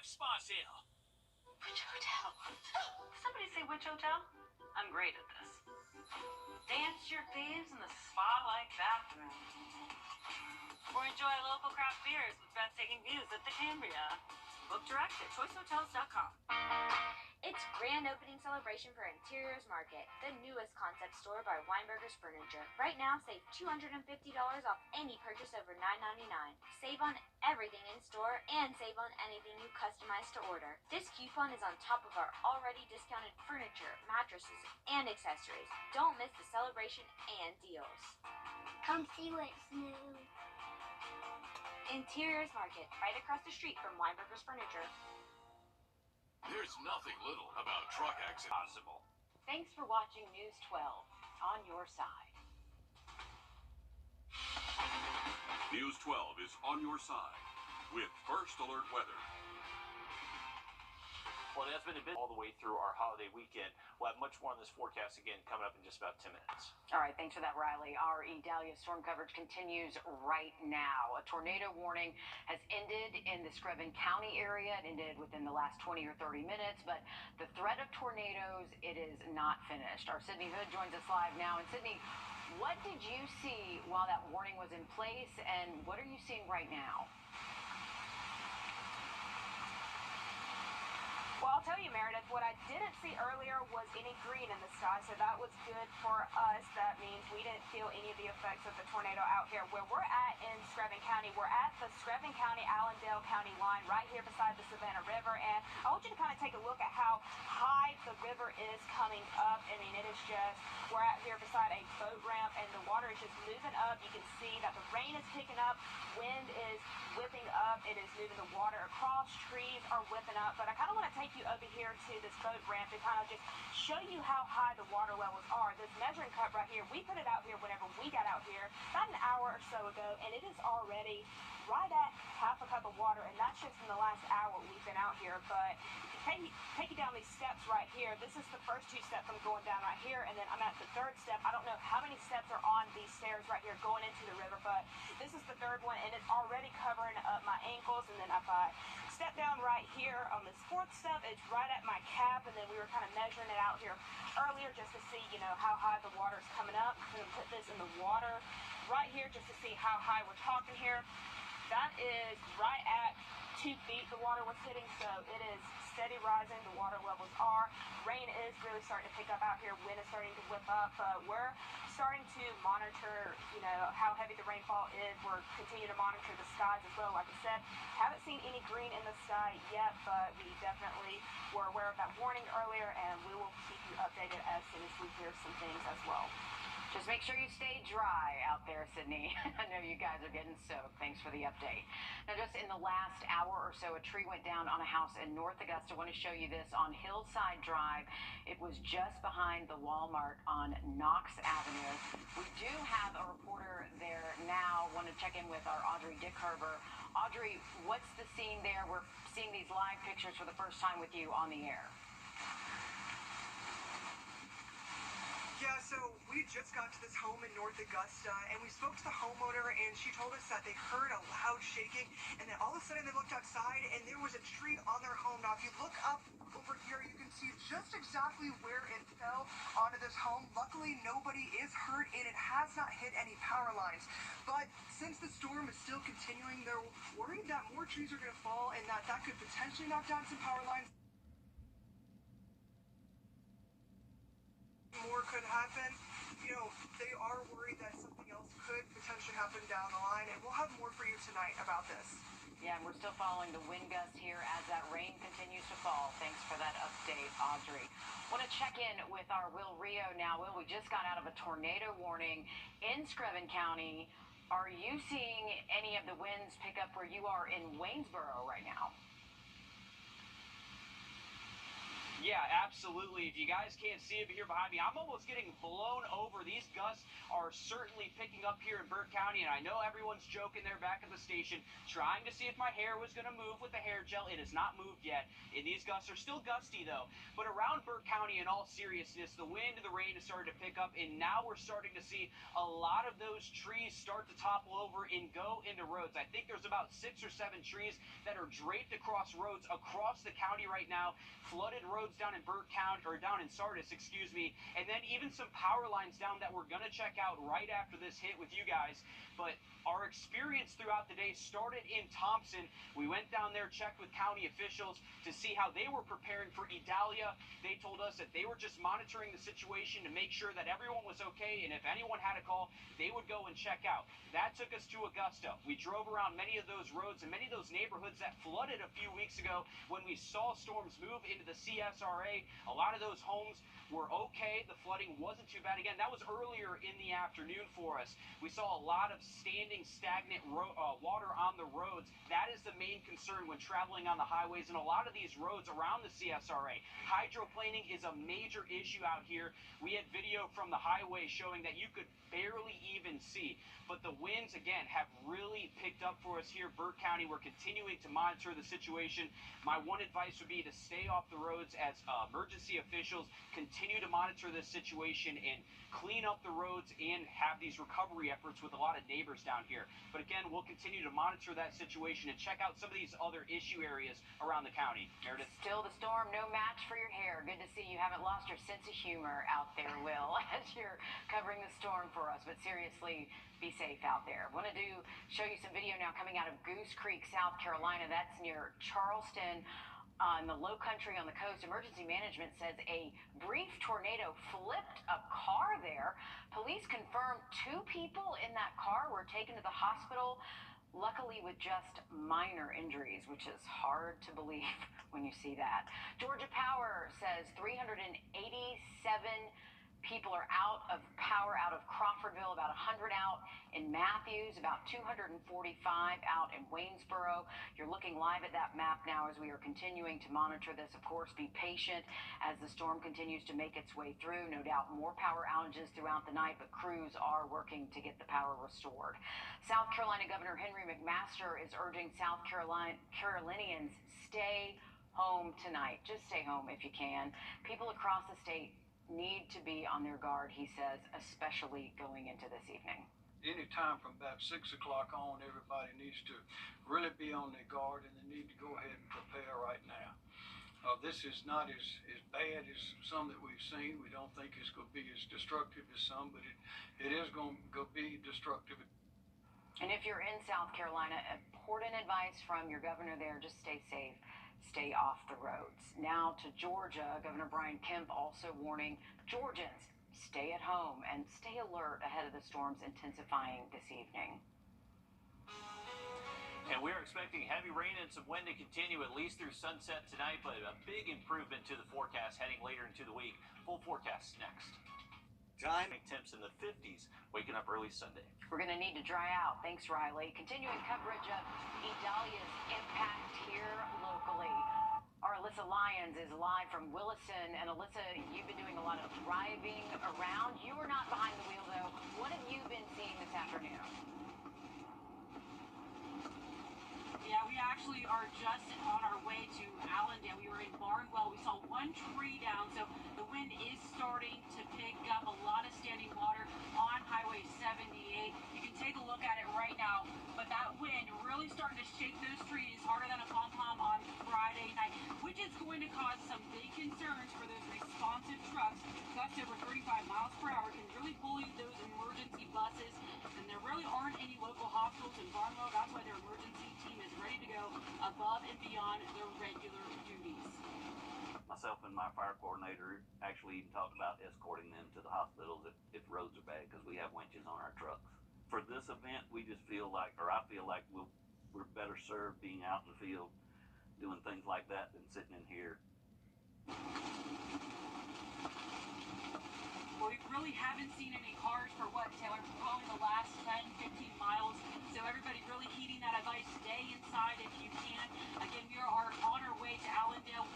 Spa sale. Which hotel? Somebody say which hotel? I'm great at this. Dance your thieves in the spa-like bathroom. Or enjoy local craft beers with breathtaking views at the Cambria. Book direct at choicehotels.com. It's grand opening celebration for Interiors Market, the newest concept store by Weinberger's Furniture. Right now, save $250 off any purchase over $9.99. Save on everything in store and save on anything you customize to order. This coupon is on top of our already discounted furniture, mattresses, and accessories. Don't miss the celebration and deals. Come see what's new. Interiors Market, right across the street from Weinberger's Furniture. There's nothing little about truck accidents possible. Thanks for watching News 12 on your side. News 12 is on your side with First Alert Weather. Well, it has been a bit all the way through our holiday weekend. We'll have much more on this forecast again coming up in just about 10 minutes. All right, thanks for that, Riley. Our Idalia storm coverage continues right now. A tornado warning has ended in the Screven County area. It ended within the last 20 or 30 minutes, but the threat of tornadoes, it is not finished. Our Sydney Hood joins us live now. And Sydney, what did you see while that warning was in place, and what are you seeing right now? Well, I'll tell you, Meredith, what I didn't see earlier was any green in the sky, so that was good for us. That means we didn't feel any of the effects of the tornado out here. Where we're at in Screven County, we're at the Screven County-Allendale County line right here beside the Savannah River, and I want you to kind of take a look at how high the river is coming up. I mean, it is just, we're out here beside a boat ramp, and the water is just moving up. You can see that the rain is picking up, wind is whipping up, it is moving the water across, trees are whipping up, but I kind of want to take you over here to this boat ramp to kind of just show you how high the water levels are. This measuring cup right here, we put it out here whenever we got out here about an hour or so ago, and it is already right at half a cup of water, and that's just in the last hour we've been out here. But take you down these steps right here. This is the first two steps I'm going down right here, and then I'm at the third step. I don't know how many steps are on these stairs right here going into the river, but this is the third one, and it's already covering up my ankles. And then if I step down right here on this fourth step, it's right at my calf, and then we were kind of measuring it out here earlier just to see, you know, how high the water is coming up. I'm going to put this in the water right here just to see how high we're talking here. That is right at 2 feet the water was hitting, so it is steady rising. The water levels are. Rain is really starting to pick up out here. Wind is starting to whip up. We're starting to monitor, you know, how heavy the rainfall is. We're continuing to monitor the skies as well. Like I said, haven't seen any green in the sky yet, but we definitely were aware of that warning earlier, and we will keep you updated as soon as we hear some things as well. Just make sure you stay dry out there, Sydney. I know you guys are getting soaked. Thanks for the update. Now, just in the last hour or so, a tree went down on a house in North Augusta. I want to show you this on Hillside Drive. It was just behind the Walmart on Knox Avenue. We do have a reporter there now. Want to check in with our Audrey Dickherber. Audrey, what's the scene there? We're seeing these live pictures for the first time with you on the air. Yeah, so we just got to this home in North Augusta, and we spoke to the homeowner, and she told us that they heard a loud shaking, and then all of a sudden they looked outside, and there was a tree on their home. Now, if you look up over here, you can see just exactly where it fell onto this home. Luckily, nobody is hurt, and it has not hit any power lines. But since the storm is still continuing, they're worried that more trees are going to fall, and that could potentially knock down some power lines. More could happen. You know, they are worried that something else could potentially happen down the line, and we'll have more for you tonight about this. Yeah, and we're still following the wind gusts here as that rain continues to fall. Thanks for that update, Audrey. Want to check in with our Will Rio now. Will, we just got out of a tornado warning in Screven County. Are you seeing any of the winds pick up where you are in Waynesboro right now? Yeah, Absolutely. If you guys can't see it here behind me, I'm almost getting blown over. These gusts are certainly picking up here in Burke County, and I know everyone's joking there back at the station, trying to see if my hair was going to move with the hair gel. It has not moved yet, and these gusts are still gusty, though. But around Burke County, in all seriousness, the wind and the rain has started to pick up, and now we're starting to see a lot of those trees start to topple over and go into roads. I think there's about 6 or 7 trees that are draped across roads across the county right now, flooded roads down in Burke County, or down in Sardis, excuse me, and then even some power lines down that we're going to check out right after this hit with you guys. But our experience throughout the day started in Thompson. We went down there, checked with county officials to see how they were preparing for Idalia. They told us that they were just monitoring the situation to make sure that everyone was okay, and if anyone had a call, they would go and check out. That took us to Augusta. We drove around many of those roads and many of those neighborhoods that flooded a few weeks ago when we saw storms move into the CSRA. A lot of those homes were okay. The flooding wasn't too bad. Again, that was earlier in the afternoon for us. We saw a lot of standing, stagnant water on the roads. That is the main concern when traveling on the highways and a lot of these roads around the CSRA. Hydroplaning is a major issue out here. We had video from the highway showing that you could barely even see. But the winds, again, have really picked up for us here in Burke County. We're continuing to monitor the situation. My one advice would be to stay off the roads as emergency officials continue to monitor this situation and clean up the roads and have these recovery efforts with a lot of neighbors down here. But again, we'll continue to monitor that situation and check out some of these other issue areas around the county. Meredith? Still the storm, no match for your hair. Good to see you haven't lost your sense of humor out there, Will, as you're covering the storm for us. But seriously, be safe out there. Want to show you some video now coming out of Goose Creek, South Carolina. That's near Charleston. In the low country on the coast, emergency management says a brief tornado flipped a car there. Police confirmed 2 people in that car were taken to the hospital, luckily with just minor injuries, which is hard to believe when you see that. Georgia Power says 387 people are out of power out of Crawfordville, about 100 out in Matthews, about 245 out in Waynesboro. You're looking live at that map now as we are continuing to monitor this. Of course, be patient as the storm continues to make its way through. No doubt more power outages throughout the night, but crews are working to get the power restored. South Carolina Governor Henry McMaster is urging South Carolinians stay home tonight. Just stay home if you can. People across the state need to be on their guard, he says, especially going into this evening. Anytime from about 6 o'clock on, everybody needs to really be on their guard, and they need to go ahead and prepare right now. This is not as bad as some that we've seen. We don't think it's going to be as destructive as some, but it is going to be destructive. And if you're in South Carolina, important advice from your governor there, just stay safe. Stay off the roads. Now to Georgia, Governor Brian Kemp also warning Georgians, stay at home and stay alert ahead of the storms intensifying this evening. And we're expecting heavy rain and some wind to continue at least through sunset tonight, but a big improvement to the forecast heading later into the week. Full forecast next. Time temps in the 50s, waking up early Sunday. We're going to need to dry out. Thanks, Riley. Continuing coverage of Idalia's impact here locally. Our Alyssa Lyons is live from Williston. And Alyssa, you've been doing a lot of driving around. You are not behind the wheel, though. What have you been seeing this afternoon? Yeah, we actually are just on our way to Allendale. We were in Barnwell. We saw one tree down, so the wind is starting to pick up. A lot of standing water on Highway 78. You can take a look at it right now, but that wind really starting to shake those trees harder than a pom-pom on Friday night, which is going to cause some big concerns for those responsive trucks. Gusts over 35 miles per hour can really bully those emergency buses, and there really aren't any local hospitals in Barnwell. That's why their emergency team is ready to go above and beyond their regular duties. Myself and my fire coordinator actually even talked about escorting them to the hospitals if roads are bad, because we have winches on our trucks. For this event, we just feel like, or I feel like we're better served being out in the field doing things like that than sitting in here. Well, we really haven't seen any cars for what, Taylor? Probably the last 10, 15 miles. So everybody really heeding that advice. Stay inside if you can. Again, we are on our way to Allendale.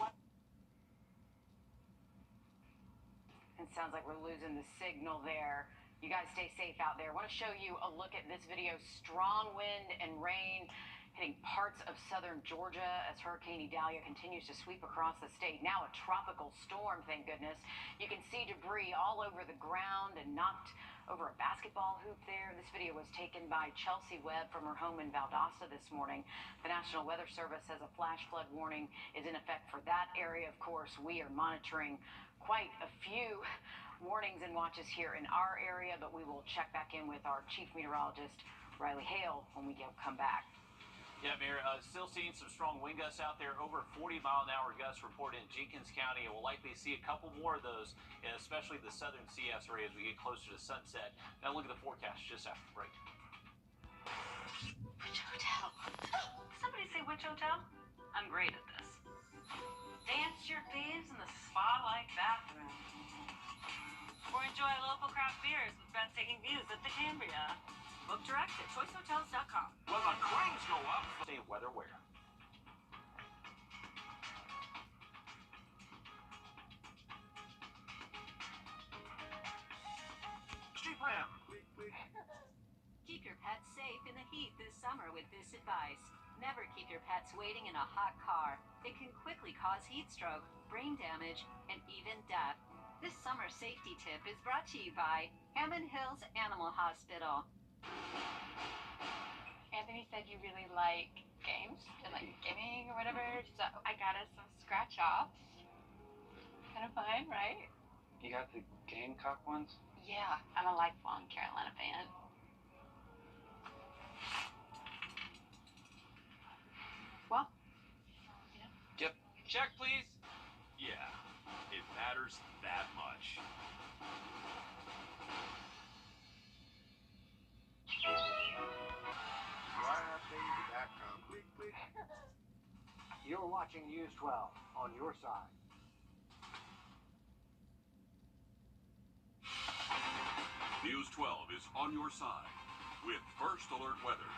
sounds like we're losing the signal there. You guys stay safe out there. I want to show you a look at this video. Strong wind and rain hitting parts of southern Georgia as Hurricane Idalia continues to sweep across the state. Now a tropical storm, thank goodness. You can see debris all over the ground and knocked over a basketball hoop there. This video was taken by Chelsea Webb from her home in Valdosta this morning. The National Weather Service says a flash flood warning is in effect for that area. Of course, we are monitoring quite a few warnings and watches here in our area, but we will check back in with our chief meteorologist, Riley Hale, when we come back. Yeah, Mayor, still seeing some strong wind gusts out there, over 40-mile-an-hour gusts reported in Jenkins County, and we'll likely see a couple more of those, especially the southern CS area as we get closer to sunset. Now look at the forecast just after the break. Which hotel? Somebody say which hotel? I'm great at this. Dance your thieves in the spa-like bathroom. Or enjoy local craft beers with breathtaking views at the Cambria. Book direct at choicehotels.com. When the cranes go up, Stay weather wear. G-Plan. Keep your pets safe in the heat this summer with this advice. Never keep your pets waiting in a hot car. It can quickly cause heat stroke, brain damage, and even death. This summer safety tip is brought to you by Hammond Hills Animal Hospital. Anthony said you really like games and like gaming or whatever, so I got us some scratch offs. Kind of fun, right? You got the Gamecock ones? Yeah, I'm a lifelong Carolina fan. Well, you know. Yep. Check, please. Yeah, it matters that much. You're watching News 12 on your side. News 12 is on your side with First Alert Weather.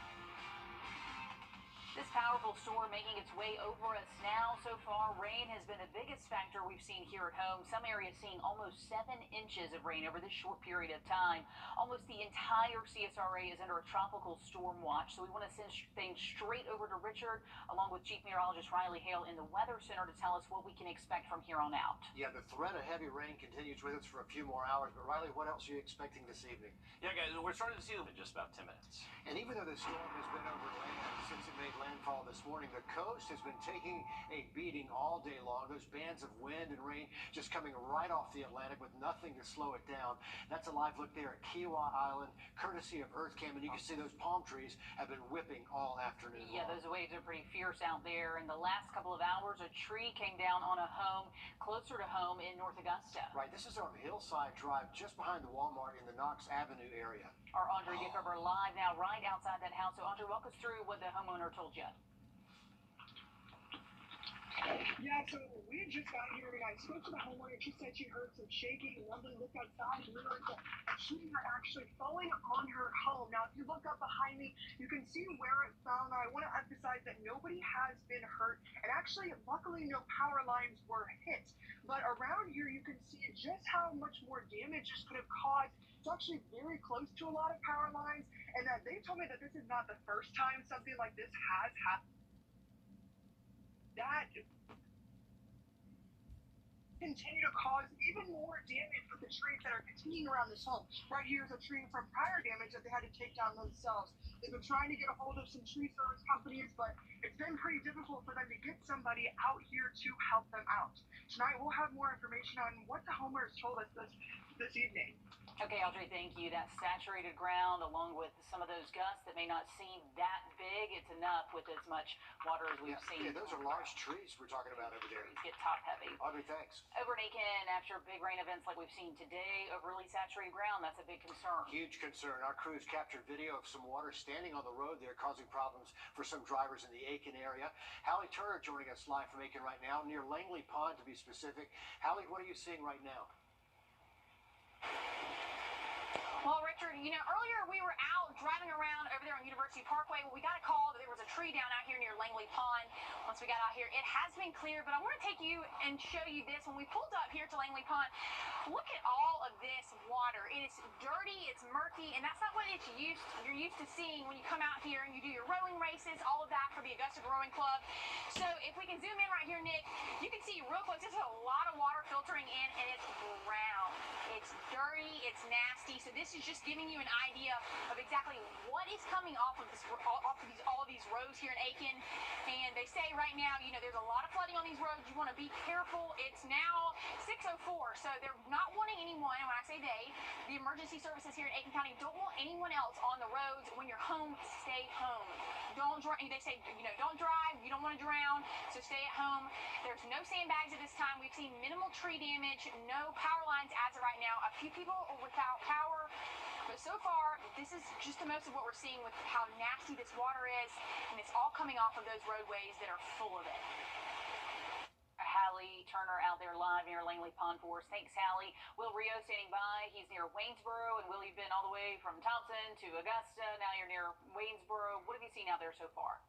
This powerful storm making its way over us now. So far, rain has been the biggest factor we've seen here at home. Some areas seeing almost 7 inches of rain over this short period of time. Almost the entire CSRA is under a tropical storm watch. So we want to send things straight over to Richard, along with Chief Meteorologist Riley Hale in the Weather Center to tell us what we can expect from here on out. Yeah, the threat of heavy rain continues with us for a few more hours. But Riley, what else are you expecting this evening? Yeah, guys, we're starting to see them in just about 10 minutes. And even though the storm has been over land since it made landfall this morning, the coast has been taking a beating all day long. Those bands of wind and rain just coming right off the Atlantic with nothing to slow it down. That's a live look there at Kiowa Island, courtesy of EarthCam, and you can see those palm trees have been whipping all afternoon. Yeah, those waves are pretty fierce out there. In the last couple of hours, a tree came down on a home closer to home in North Augusta. Right, this is on Hillside Drive, just behind the Walmart in the Knox Avenue area. Our Andre Dickover live now right outside that house. So Andre, walk us through what the homeowner told you. Yeah, so we had just got here and I spoke to the homeowner. She said she heard some shaking and rumbling, looked outside and realized that a tree had actually fallen on her home. Now, if you look up behind me, you can see where it fell. Now, I want to emphasize that nobody has been hurt, and actually, luckily, no power lines were hit. But around here, you can see just how much more damage this could have caused. It's actually very close to a lot of power lines, and they told me that this is not the first time something like this has happened. That continue to cause even more damage with the trees that are continuing around this home. Right here is a tree from prior damage that they had to take down themselves. They've been trying to get a hold of some tree service companies, but it's been pretty difficult for them to get somebody out here to help them out. Tonight we'll have more information on what the homeowners told us this evening. Okay, Audrey, thank you. That saturated ground, along with some of those gusts that may not seem that big, it's enough with as much water as we've seen. Yeah, those are large trees we're talking about over there. Trees get top heavy. Audrey, thanks. Over in Aiken, after big rain events like we've seen today, overly saturated ground, that's a big concern. Huge concern. Our crews captured video of some water standing on the road there, causing problems for some drivers in the Aiken area. Hallie Turner joining us live from Aiken right now, near Langley Pond to be specific. Hallie, what are you seeing right now? Well, Richard, you know, earlier we were out driving around over there on University Parkway. Well, we got a call that there was a tree down out here near Langley Pond. Once we got out here, it has been cleared, but I want to take you and show you this. When we pulled up here to Langley Pond, look at all of this water. It is dirty, it's murky, and that's not what you're used to seeing when you come out here and you do your rowing races, all of that for the Augusta Rowing Club. So if we can zoom in right here, Nick, you can see real close, this is a lot of water filtering in, and it's brown. It's dirty, it's nasty. So this is just giving you an idea of exactly what is coming off of all of these roads here in Aiken. And they say right now, you know, there's a lot of flooding on these roads. You want to be careful. It's now 6:04, so they're not wanting anyone, and when I say they, the emergency services here in Aiken County don't want anyone else on the roads. When you're home, stay home. Don't drive. They say, you know, don't drive. You don't want to drown, so stay at home. There's no sandbags at this time. We've seen minimal tree damage, no power lines as of right now. A few people are without power, but so far, this is just the most of what we're seeing with how nasty this water is, and it's all coming off of those roadways that are full of it. Hallie Turner out there live near Langley Pond for us. Thanks, Hallie. Will Rio standing by. He's near Waynesboro, and Will, you've been all the way from Thompson to Augusta. Now you're near Waynesboro. What have you seen out there so far?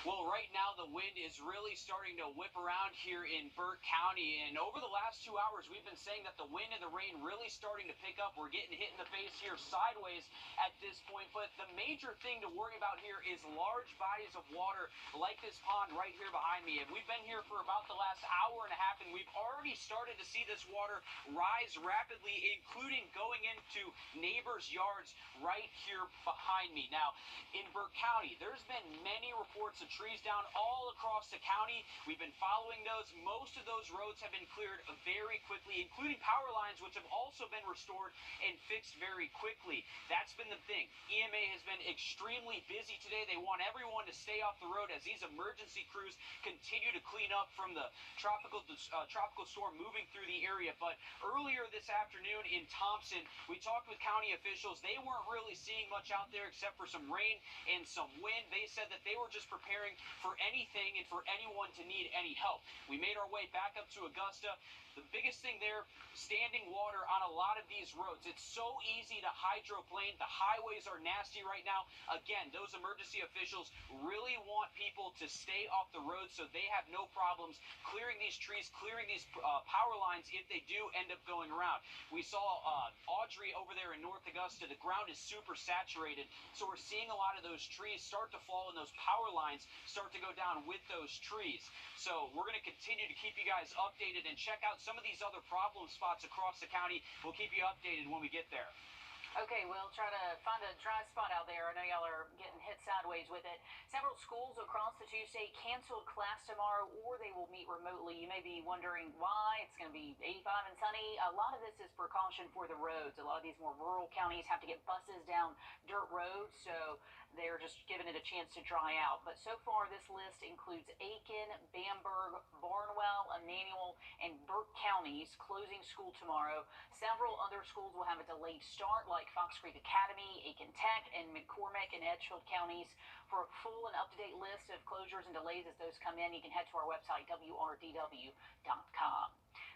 Well, right now the wind is really starting to whip around here in Burke County, and over the last 2 hours we've been saying that the wind and the rain really starting to pick up. We're getting hit in the face here sideways at this point, but the major thing to worry about here is large bodies of water like this pond right here behind me. And we've been here for about the last hour and a half, and we've already started to see this water rise rapidly, including going into neighbors' yards right here behind me. Now, in Burke County, there's been many reports of trees down all across the county. We've been following those. Most of those roads have been cleared very quickly, including power lines, which have also been restored and fixed very quickly. That's been the thing. EMA has been extremely busy today. They want everyone to stay off the road as these emergency crews continue to clean up from the tropical storm moving through the area. But earlier this afternoon in Thompson, we talked with county officials. They weren't really seeing much out there except for some rain and some wind. They said that they were just preparing for anything and for anyone to need any help. We made our way back up to Augusta. The biggest thing there, standing water on a lot of these roads. It's so easy to hydroplane. The highways are nasty right now. Again, those emergency officials really want people to stay off the road so they have no problems clearing these trees, clearing these power lines if they do end up going around. We saw Audrey over there in North Augusta. The ground is super saturated, so we're seeing a lot of those trees start to fall and those power lines start to go down with those trees. So we're going to continue to keep you guys updated and check out some of these other problem spots across the county. We'll keep you updated when we get there. Okay, we'll try to find a dry spot out there. I know y'all are getting hit sideways with it. Several schools across the two-state canceled class tomorrow, or they will meet remotely. You may be wondering why. It's going to be 85 and sunny. A lot of this is precaution for the roads. A lot of these more rural counties have to get buses down dirt roads, so they're just giving it a chance to dry out. But so far, this list includes Aiken, Bamberg, Barnwell, Emmanuel, and Burke counties closing school tomorrow. Several other schools will have a delayed start, like Fox Creek Academy, Aiken Tech, and McCormick and Edgefield counties. For a full and up-to-date list of closures and delays as those come in, you can head to our website, wrdw.com.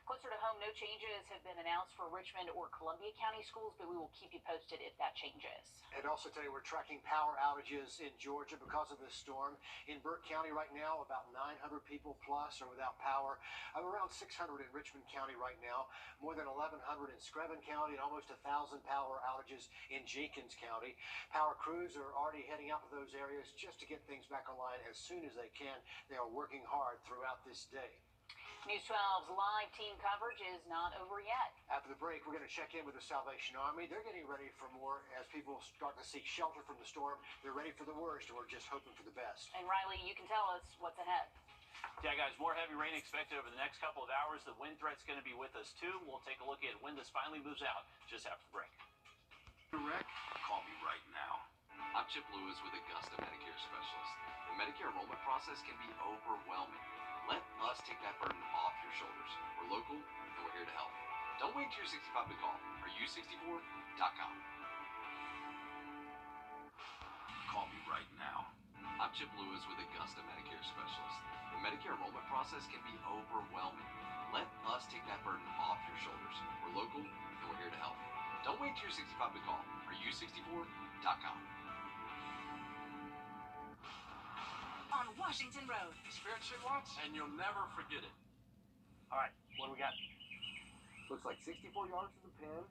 Closer to home, no changes have been announced for Richmond or Columbia County schools, but we will keep you posted if that changes. And also today we're tracking power outages in Georgia because of this storm. In Burke County right now, about 900 people plus are without power. Around 600 in Richmond County right now. More than 1,100 in Screven County and almost 1,000 power outages in Jenkins County. Power crews are already heading out to those areas just to get things back online as soon as they can. They are working hard throughout this day. News 12's live team coverage is not over yet. After the break, we're going to check in with the Salvation Army. They're getting ready for more as people start to seek shelter from the storm. They're ready for the worst, and we're just hoping for the best. And Riley, you can tell us what's ahead. Yeah, guys, more heavy rain expected over the next couple of hours. The wind threat's going to be with us, too. We'll take a look at when this finally moves out just after the break. Direct, call me right now. I'm Chip Lewis with Augusta Medicare Specialist. The Medicare enrollment process can be overwhelming. Let us take that burden off your shoulders. We're local, and we're here to help. Don't wait till you're 65 to call. AreYou64.com. Call me right now. I'm Chip Lewis with Augusta Medicare Specialist. The Medicare enrollment process can be overwhelming. Let us take that burden off your shoulders. We're local, and we're here to help. Don't wait till you're 65 to call. Are64.com. On Washington Road. Experience it once, and you'll never forget it. All right, what do we got? Looks like 64 yards to the pin.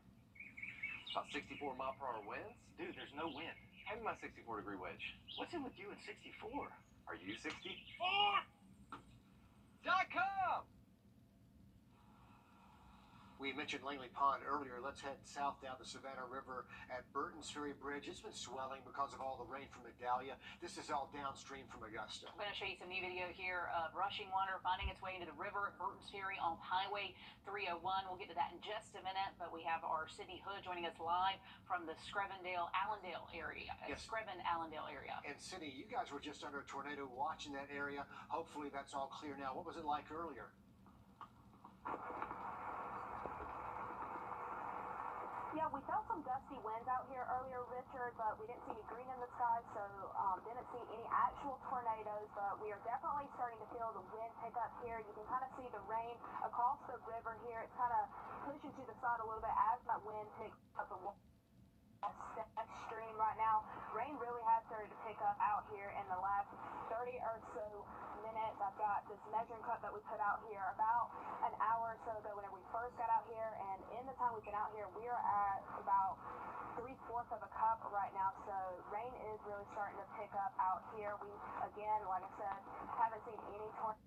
About 64 mile per hour winds. Dude, there's no wind. Hand me my 64-degree wedge. What's in with you and 64? Are you 64.com? We mentioned Langley Pond earlier. Let's head south down the Savannah River at Burton's Ferry Bridge. It's been swelling because of all the rain from Idalia. This is all downstream from Augusta. I'm going to show you some new video here of rushing water finding its way into the river at Burton's Ferry on Highway 301. We'll get to that in just a minute, but we have our Sydney Hood joining us live from the Screven-Allendale area. Yes. Screven-Allendale area. And Sydney, you guys were just under a tornado watching that area. Hopefully that's all clear now. What was it like earlier? Yeah, we felt some gusty winds out here earlier, Richard, but we didn't see any green in the sky, so didn't see any actual tornadoes, but we are definitely starting to feel the wind pick up here. You can kind of see the rain across the river here. It's kind of pushing to the side a little bit as that wind picks up the stream right now. Rain really has started to pick up out here in the last 30 or so minutes. I've got this measuring cup that we put out here about an hour or so ago whenever we first got out here, and in the time we've been out here, we are at about 3/4 of a cup right now, so rain is really starting to pick up out here. We, again, like I said, haven't seen any tornadoes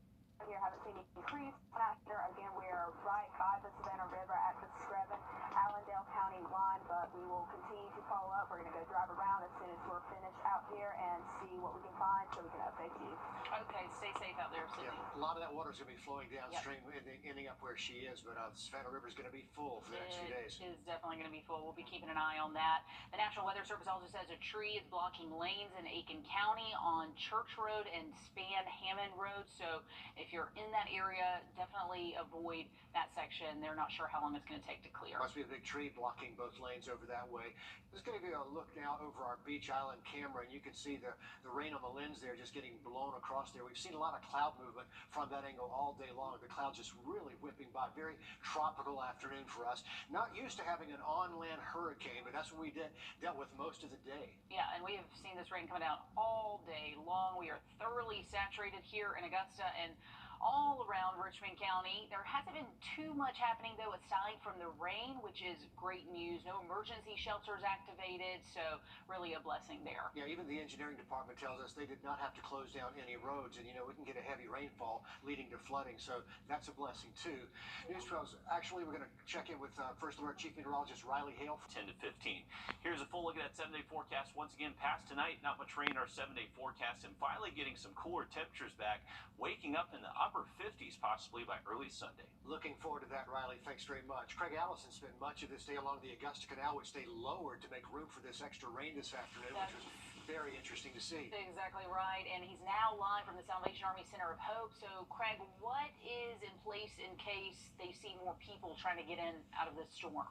here, haven't seen any increase out here. Again, we are right by the Savannah River at the Screven-Allendale County line, but we will continue to follow up. We're going to go drive around as soon as we're finished out here and see what we can find so we can update you. Okay, stay safe out there, Sydney. Yeah, a lot of that water is going to be flowing downstream, ending up where she is, but the Savannah River is going to be full for the next few days. It is definitely going to be full. We'll be keeping an eye on that. The National Weather Service also says a tree is blocking lanes in Aiken County on Church Road and Span Hammond Road, so if you're in that area, definitely avoid that section. They're not sure how long it's going to take to clear. Must be a big tree blocking both lanes over that way. Let's give you a look now over our Beach Island camera, and you can see the rain on the lens there just getting blown across there. We've seen a lot of cloud movement from that angle all day long. The clouds just really whipping by. Very tropical afternoon for us. Not used to having an on-land hurricane, but that's what we dealt with most of the day. Yeah, and we have seen this rain coming down all day long. We are thoroughly saturated here in Augusta and all around Richmond County. There hasn't been too much happening, though, aside from the rain, which is great news. No emergency shelters activated, so really a blessing there. Yeah, even the engineering department tells us they did not have to close down any roads, and, you know, we can get a heavy rainfall leading to flooding, so that's a blessing, too. News 12, actually, we're going to check in with First Alert Chief Meteorologist Riley Hale. 10 to 15. Here's a full look at that 7-day forecast. Once again, past tonight, not much rain in our 7-day forecast, and finally getting some cooler temperatures back, waking up in the upper 50s possibly by early Sunday. Looking forward to that, Riley. Thanks very much. Craig Allison spent much of this day along the Augusta Canal, which they lowered to make room for this extra rain this afternoon, which was very interesting to see. Exactly right, and he's now live from the Salvation Army Center of Hope. So, Craig, what is in place in case they see more people trying to get in out of this storm?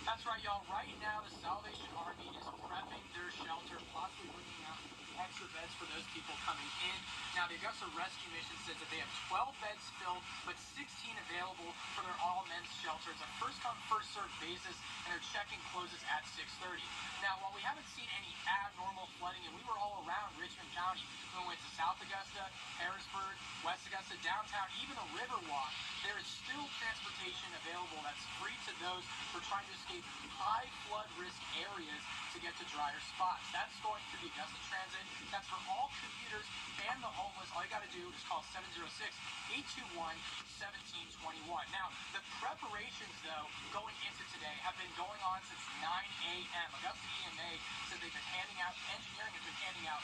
That's right, y'all. Right now, the Salvation Army is prepping their shelter, possibly bringing out extra beds for those people coming in. Now, the Augusta Rescue Mission says that they have 12 beds filled, but 16 available for their all-men's shelter. It's a first-come, first-served basis, and their check-in closes at 6:30. Now, while we haven't seen any abnormal flooding, and we were all around Richmond County, we went to South Augusta, Harrisburg, West Augusta, downtown, even a river walk, there is still transportation available that's free to those who are trying to escape high flood risk areas to get to drier spots. That's going through the Augusta Transit. That's for all commuters and the homeless. All you got to do is call 706-821-1721. Now, the preparations, though, going into today have been going on since 9 a.m. Augusta EMA said they've been handing out, engineering has been handing out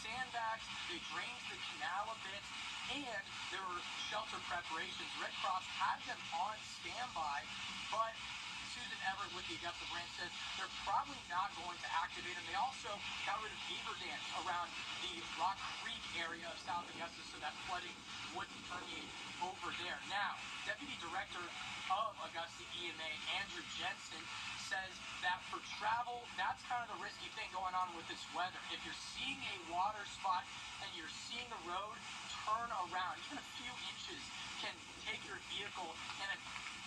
sandbags. They drained the canal a bit, and there were shelter preparations. Red Cross had them on standby, but Susan Everett with the Augusta branch says they're probably not going to activate them. They also got rid of beaver dams around the Rock Creek area of South Augusta so that flooding wouldn't permeate over there. Now, Deputy Director of Augusta EMA, Andrew Jensen, says that for travel, that's kind of the risky thing going on with this weather. If you're seeing a water spot and you're seeing the road, turn around. Even a few inches can take your vehicle in a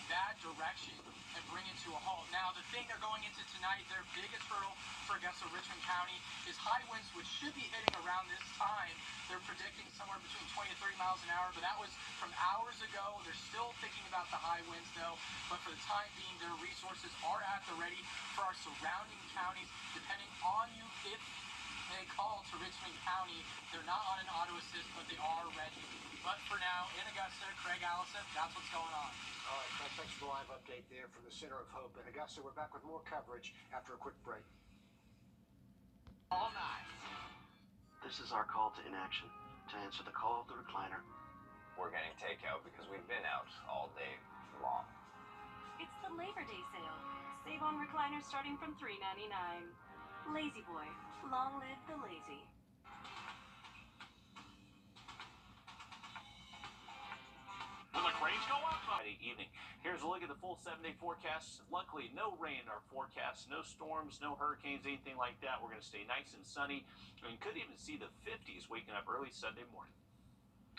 bad direction and bring it to a halt. Now, the thing they're going into tonight, their biggest hurdle for Augusta Richmond County is high winds, which should be hitting around this time. They're predicting somewhere between 20 to 30 miles an hour, but that was from hours ago. They're still thinking about the high winds, though. But for the time being, their resources are at the ready for our surrounding counties, depending on you if they call to Richmond County. They're not on an auto assist, but they are ready. But for now, in Augusta, Craig Allison, that's what's going on. All right, Craig, thanks for the live update there from the Center of Hope in Augusta. We're back with more coverage after a quick break. All night. This is our call to inaction, to answer the call of the recliner. We're getting takeout because we've been out all day long. It's the Labor Day sale. Save on recliners starting from $3.99. Lazy Boy. Long live the lazy. Will the cranes go up? Friday evening. Here's a look at the full 7-day forecast. Luckily, no rain in our forecast, no storms, no hurricanes, anything like that. We're going to stay nice and sunny and could even see the 50s waking up early Sunday morning.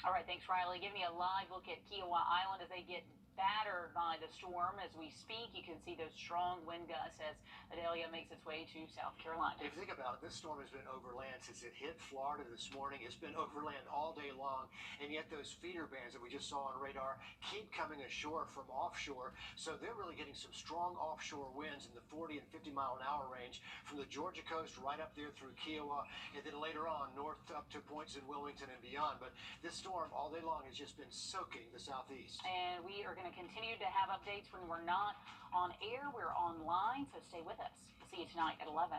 All right, thanks, Riley. Give me a live look at Kiowa Island as they get battered by the storm. As we speak, you can see those strong wind gusts as Adelia makes its way to South Carolina. If you think about it, this storm has been overland since it hit Florida this morning. It's been overland all day long, and yet those feeder bands that we just saw on radar keep coming ashore from offshore. So they're really getting some strong offshore winds in the 40 and 50 mile an hour range from the Georgia coast right up there through Kiowa, and then later on north up to points in Wilmington and beyond. But this storm all day long has just been soaking the southeast. And we are going to continue to have updates when we're not on air. We're online, so stay with us. See you tonight at 11.